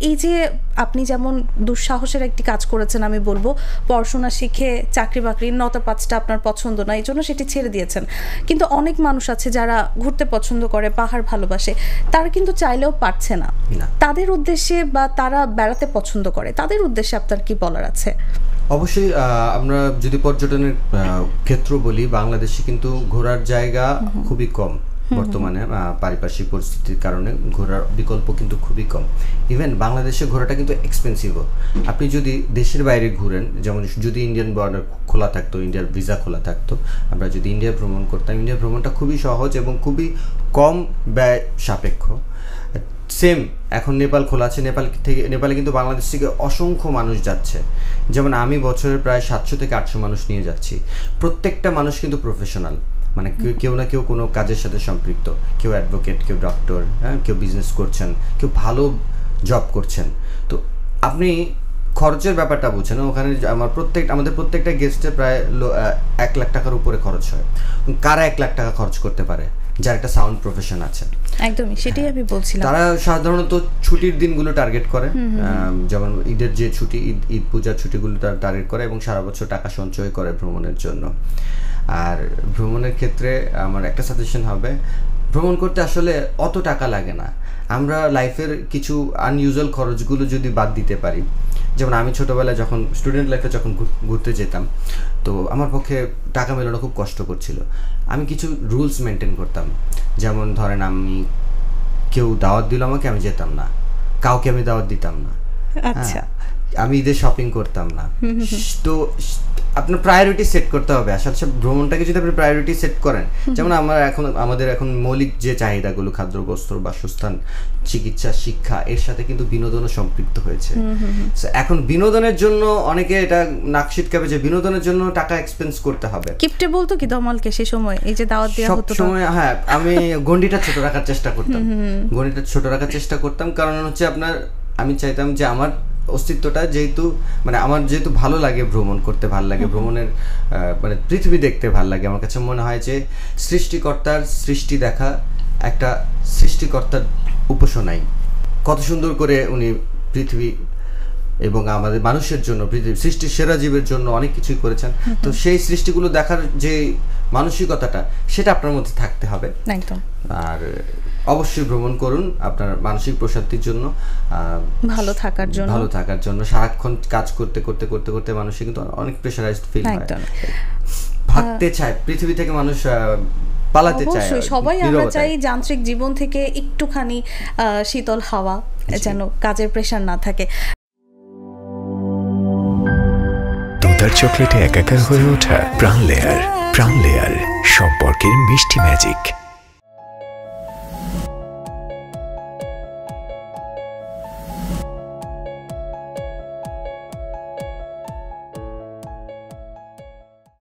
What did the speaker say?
এই যে আপনি যেমন দুঃসাহসের একটি কাজ করেছেন, আমি বলবো পড়াশোনা শিখে চাকরি বাকরি 9টা 5টা আপনার পছন্দ না, এই জন্য সেটি ছেড়ে দিয়েছেন, কিন্তু অনেক মানুষ আছে যারা ঘুরতে পছন্দ করে, পাহাড় ভালোবাসে, তারা কিন্তু চাইলেও পারছে না। তাদের উদ্দেশ্যে বা তারা বেড়াতে পছন্দ করে, তাদের উদ্দেশ্যে আপনার কি বলার আছে? অবশ্যই আমরা যদি পর্যটনের ক্ষেত্র বলি, বাংলাদেশে কিন্তু ঘোরার জায়গা খুবই কম বর্তমানে, পারিপার্শ্বিক পরিস্থিতির কারণে ঘোরার বিকল্প কিন্তু খুবই কম। ইভেন বাংলাদেশে ঘোরাটা কিন্তু এক্সপেন্সিভও। আপনি যদি দেশের বাইরে ঘুরেন, যেমন যদি ইন্ডিয়ান বর্ডার খোলা থাকতো, ইন্ডিয়ার ভিসা খোলা থাকতো, আমরা যদি ইন্ডিয়া ভ্রমণ করতাম, ইন্ডিয়া ভ্রমণটা খুবই সহজ এবং খুবই কম ব্যয় সাপেক্ষ। সেম এখন নেপাল খোলা আছে, নেপালে কিন্তু বাংলাদেশ থেকে অসংখ্য মানুষ যাচ্ছে। যেমন আমি বছরে প্রায় 700 থেকে 800 মানুষ নিয়ে যাচ্ছি। প্রত্যেকটা মানুষ কিন্তু প্রফেশনাল, মানে কেউ না কেউ কোনো কাজের সাথে সম্পৃক্ত, কেউ অ্যাডভোকেট, কেউ ডক্টর, হ্যাঁ, কেউ বিজনেস করছেন, কেউ ভালো জব করছেন। তো আপনি খরচের ব্যাপারটা বুঝছেন, ওখানে আমাদের প্রত্যেকটা গেস্টে প্রায় 1 লাখ টাকার উপরে খরচ হয়। কারা 1 লাখ টাকা খরচ করতে পারে যার একটা সাউন্ড প্রফেশন আছে? একদমই সেটাই আমি বলছিলাম। তারা সাধারণত ছুটির দিনগুলো টার্গেট করে, যেমন ঈদের যে ছুটি, ঈদ পূজার ছুটিগুলো টার্গেট করে এবং সারা বছর টাকা সঞ্চয় করে ভ্রমণের জন্য। আর ভ্রমণের ক্ষেত্রে আমার একটা সাজেশন হবে, ভ্রমণ করতে আসলে অত টাকা লাগে না। আমরা লাইফের কিছু আনইউজুয়াল খরচগুলো যদি বাদ দিতে পারি, যেমন আমি ছোটোবেলায় যখন স্টুডেন্ট লাইফে যখন ঘুরতে যেতাম, তো আমার পক্ষে টাকা মেলানো খুব কষ্ট করছিল। আমি কিছু রুলস মেনটেন করতাম, যেমন ধরেন আমি কেউ দাওয়াত দিল আমাকে, আমি যেতাম না, কাউকে আমি দাওয়াত দিতাম না, আচ্ছা, আমি ঈদের শপিং করতাম না। তো আপনার প্রায়োরিটি সেট করতে হবে। আসলে ভ্রমণটাকে যদি আপনি প্রায়োরিটি সেট করেন, যেমন আমাদের এখন মৌলিক যে চাহিদাগুলো, খাদ্য, বস্ত্র, বাসস্থান, চিকিৎসা, শিক্ষা, এর সাথে কিন্তু বিনোদনও সম্পৃক্ত হয়েছে। এখন বিনোদনের জন্য অনেকে এটা নাক সিটকাবে যে বিনোদনের জন্য টাকা এক্সপেন্স করতে হবে। কিপটে বলতো কি দমালকে সেই সময়, এই যে দাওয়াত দেওয়া হতো সব সময়, হ্যাঁ, আমি গন্ডিটা ছোট রাখার চেষ্টা করতাম, কারণ হচ্ছে আমি চাইতাম যে আমার অস্তিত্বটা যেহেতু আমার যেহেতু ভালো লাগে, ভ্রমণ করতে ভালো লাগে, ভ্রমণের পৃথিবী দেখতে ভালো লাগে, আমার কাছে মনে হয় যে সৃষ্টিকর্তার সৃষ্টি দেখা একটা সৃষ্টিকর্তার উপাসনাই। কত সুন্দর করে উনি পৃথিবী এবং আমাদের মানুষের জন্য, পৃথিবীর সৃষ্টির সেরা জীবের জন্য অনেক কিছুই করেছেন। তো সেই সৃষ্টিগুলো দেখার যে মানসিকতাটা, সেটা আপনার মধ্যে থাকতে হবে। আর অবশ্যই ভ্রমণ করুন আপনার মানসিক প্রশান্তির জন্য, ভালো থাকার জন্য। সারাক্ষণ কাজ করতে করতে করতে করতে মানুষের কিন্তু অনেক প্রেশারাইজড ফিল হয়, ভাগতে চায় পৃথিবী থেকে, মানুষ পালাতে চায়। সবাই আমরা চাই যান্ত্রিক জীবন থেকে একটুখানি শীতল হাওয়া, যেন কাজের প্রেশার না থাকে। দুধার চকলেটে একাকার হয়ে ওঠা প্রাণ লেয়ার সম্পর্কের মিষ্টি ম্যাজিক।